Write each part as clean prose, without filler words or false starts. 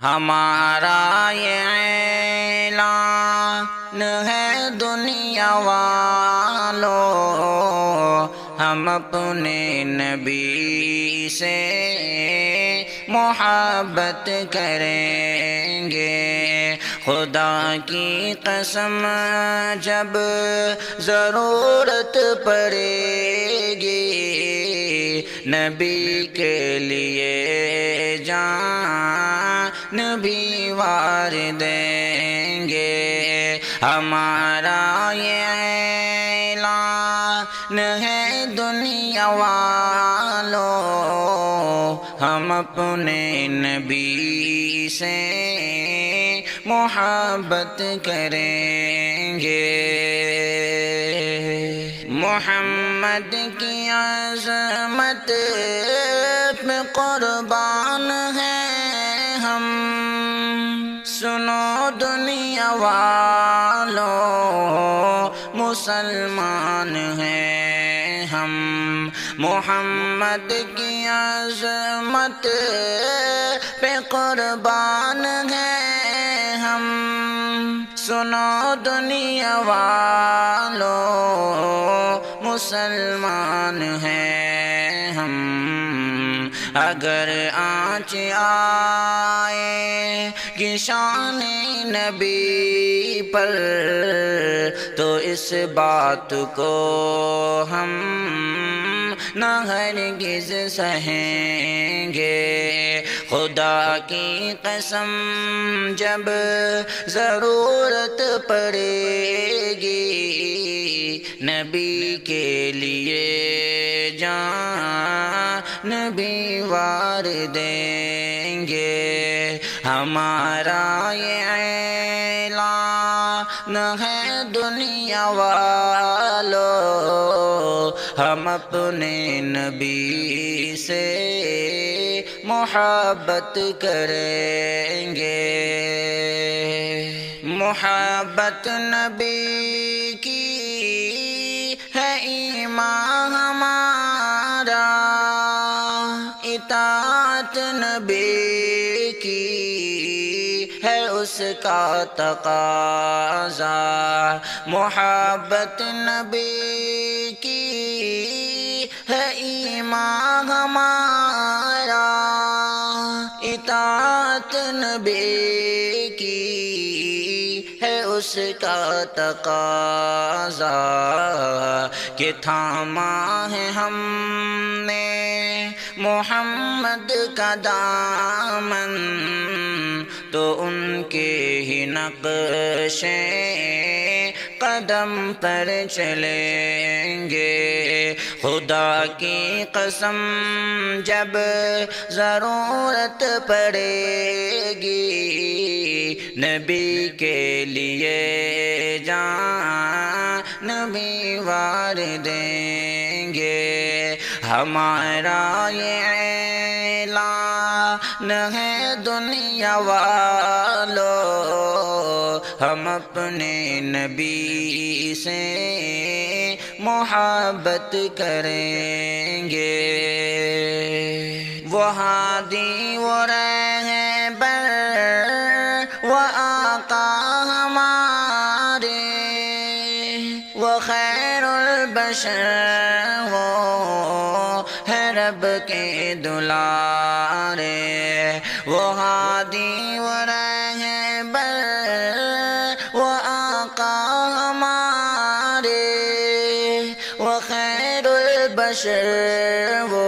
ہمارا یہ اعلان ہے دنیا والوں، ہم اپنے نبی سے محبت کریں گے۔ خدا کی قسم جب ضرورت پڑے گی، نبی کے لیے جان بھی وار دیں گے۔ ہمارا یہ اعلان ہے دنیا والوں، ہم اپنے نبی سے محبت کریں گے۔ محمد کی عظمت پہ قربان ہیں ہم، سنو دنیا والوں مسلمان ہیں ہم۔ محمد کی عظمت پہ قربان ہیں ہم، سنو دنیا والوں مسلمان ہیں ہم۔ اگر آنچ آئے گی شان نبی پر، تو اس بات کو ہم نہ ہرگز سہیں گے۔ خدا کی قسم جب ضرورت پڑے گی، نبی کے لیے جان بھی وار دیں گے۔ ہمارا یہ اعلان ہے دنیا والوں، ہم اپنے نبی سے محبت کریں گے۔ محبت نبی کی ہے ایمان ہمارا، اطاعت نبی کی ہے اس کا تقاضا۔ محبت نبی کی ہے ایمان ہمارا، اطاعت نبی کی ہے اس کا تقاضا۔ کہ تھاما ہے ہم نے محمد کا دامن، تو ان کے ہی نقش قدم پر چلیں گے۔ خدا کی قسم جب ضرورت پڑے گی، نبی کے لیے جان بھی وار دیں گے۔ ہمارا یہ اعلان ہے دنیا والوں، ہم اپنے نبی سے محبت کریں گے۔ وہ ہادی وہ رہبر وہ آقا ہمارے، وہ خیر البشر وہ ہے رب کے دلارے۔ وہ ہادی وہ رہبر وہ آقا ہمارے، وہ خیر البشر وہ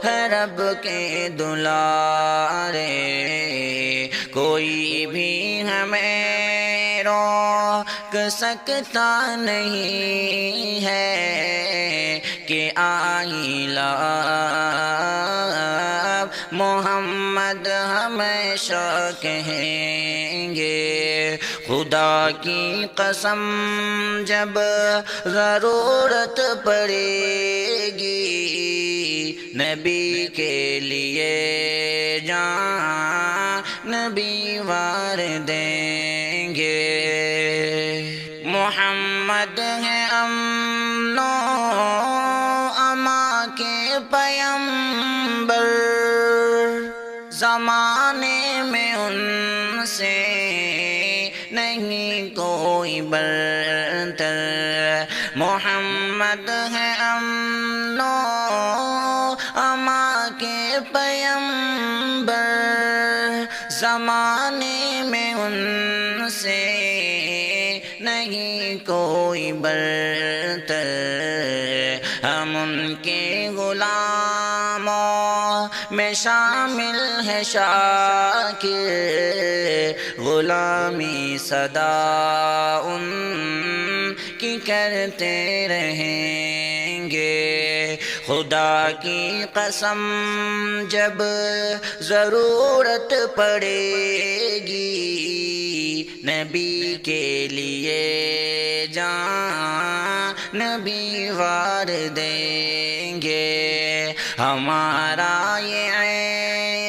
ہے رب کے دلارے۔ کوئی بھی ہمیں روک سکتا نہیں ہے کہ آئلہ محمد ہمیشہ کہیں گے۔ خدا کی قسم جب ضرورت پڑے گی، نبی کے لیے جان بھی وار دیں گے۔ محمد ہے امن و امان کے پیغمبر، زمانے میں ان سے نہیں کوئی برتر، محمد ہے امن و امان کے پیمبر، زمانے میں ان سے نہیں کوئی برتر، ہم ان کے غلاموں میں شامل ہے شاکر، غلامی صدا ان کی کرتے رہیں گے، خدا کی قسم جب ضرورت پڑے گی، نبی کے لیے جان نبی وار دیں گے، ہمارا یہ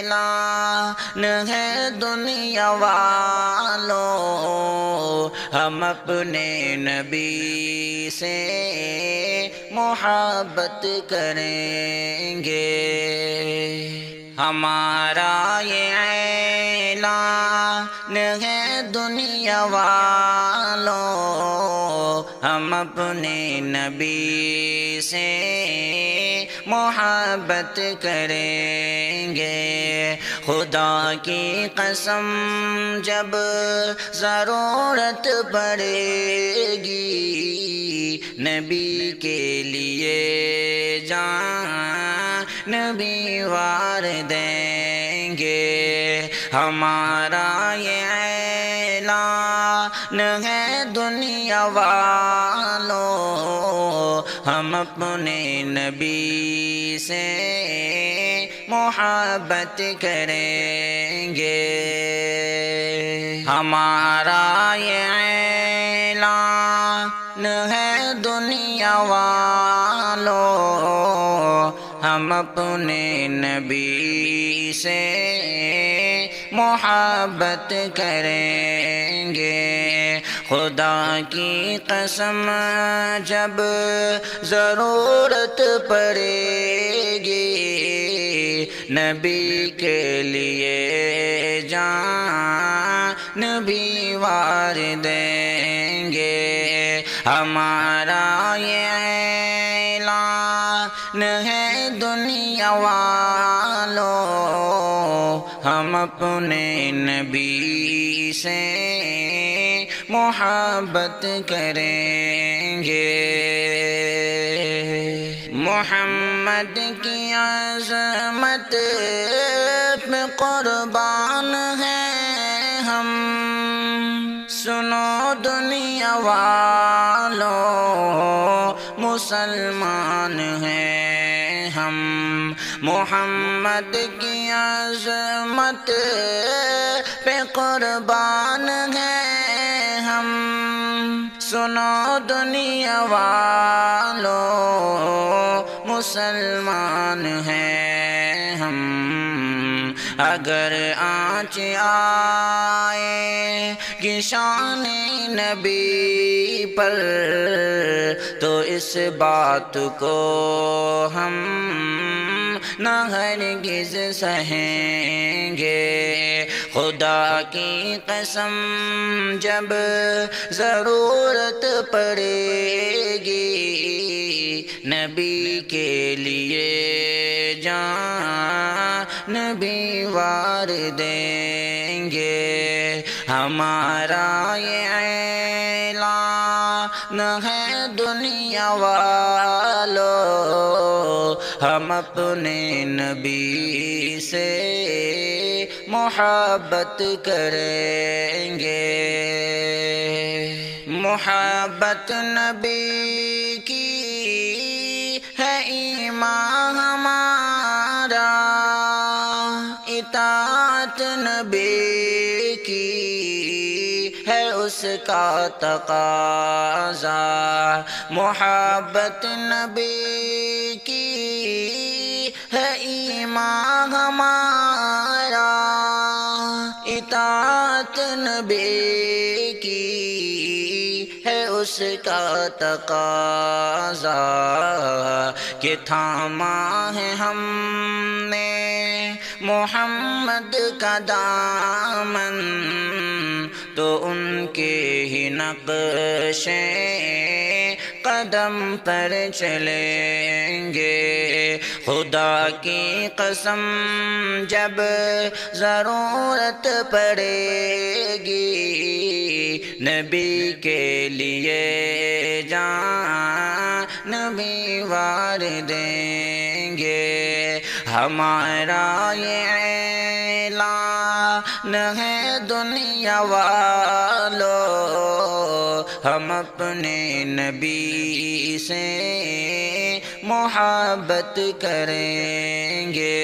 اعلان ہے دنیا والوں، ہم اپنے نبی سے محبت کریں گے، ہمارا یہ اعلان ہے دنیا والوں، ہم اپنے نبی سے محبت کریں گے، خدا کی قسم جب ضرورت پڑے گی، نبی کے لیے جان نبی وار دیں گے، ہمارا یہ اعلان ہے دنیا والوں، ہم اپنے نبی سے محبت کریں گے، ہمارا یہ اعلان ہے دنیا والوں، ہم اپنے نبی سے محبت کریں گے، خدا کی قسم جب ضرورت پڑے گی، نبی کے لیے جان نبی وار دیں گے، ہمارا یہ اعلان ہے دنیا والوں، ہم اپنے نبی سے محبت کریں گے، محمد کی عظمت پہ قربان ہیں ہم، سنو دنیا والوں مسلمان ہیں ہم، محمد کی عظمت پہ قربان ہیں ہم، سنو دنیا والوں مسلمان ہیں ہم، اگر آنچ آئے کہ شان نبی پر تو اس بات کو ہم نہ ہرگز سہیں گے، خدا کی قسم جب ضرورت پڑے گی، نبی کے لیے جان نبی وار دیں گے، ہمارا یہ اعلان ہے دنیا والوں، ہم اپنے نبی سے محبت کریں گے، محبت نبی کی ہے ایمان ہمارا، اطاعت نبی کی ہے اس کا تقاضا، محبت نبی کی ہے ایمان ہمارا، اطاعت نبی کی ہے اس کا تقاضا، کہ تھاما ہے ہم نے محمد کا دامن تو ان کے ہی نقش قدم پر چلیں گے۔ خدا کی قسم جب ضرورت پڑے گی نبی کے لیے جان بھی وار دیں گے۔ ہمارا یہ اعلان ہے دنیا والو، ہم اپنے نبی سے محبت کریں گے۔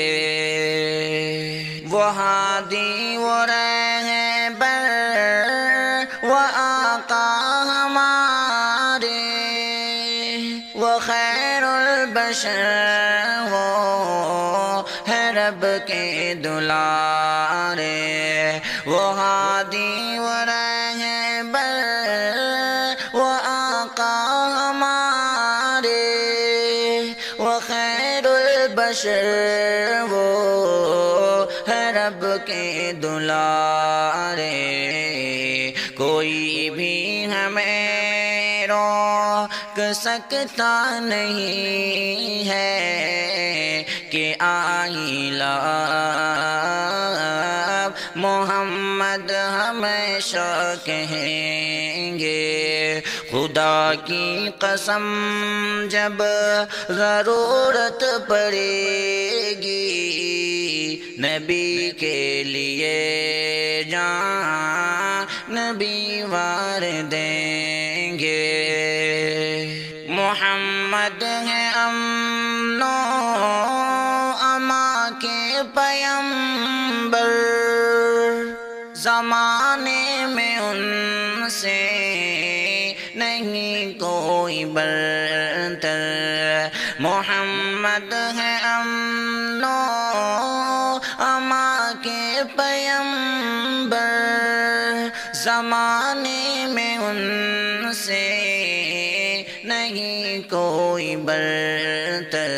وہ ہادی وہ رہبر وہ آقا ہمارے، وہ خیر البشر وہ ہے رب کے دلارے۔ وہ ہادی وہ رہبر وہ آقا ہمارے، وہ خیر البشر وہ ہے رب کے دلارے۔ کوئی بھی ہمیں روک سکتا نہیں ہے کہ آئلہ محمد ہمیشہ کہیں گے۔ خدا کی قسم جب ضرورت پڑے گی نبی کے لیے جان بھی وار دیں گے۔ محمد ہے امن و امان کے پیمبر، زمانے میں ان سے نہیں کوئی برتر۔ محمد ہے امن و امان کے پیمبر، زمانے میں ان سے نہیں کوئی برتر۔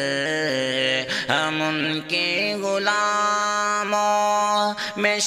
ہم ان کے غلاموں میں